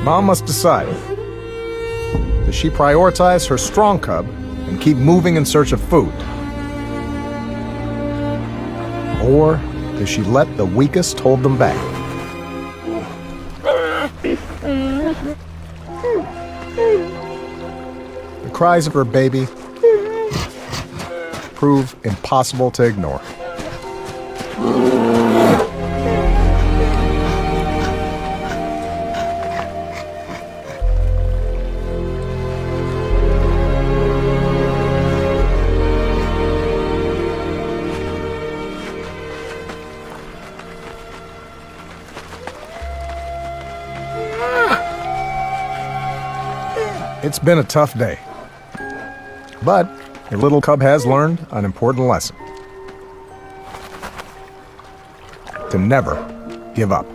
Mom must decide. Does she prioritize her strong cub and keep moving in search of food? Or does she let the weakest hold them back? The cries of her baby prove impossible to ignore. It's been a tough day, but your little cub has learned an important lesson: to never give up.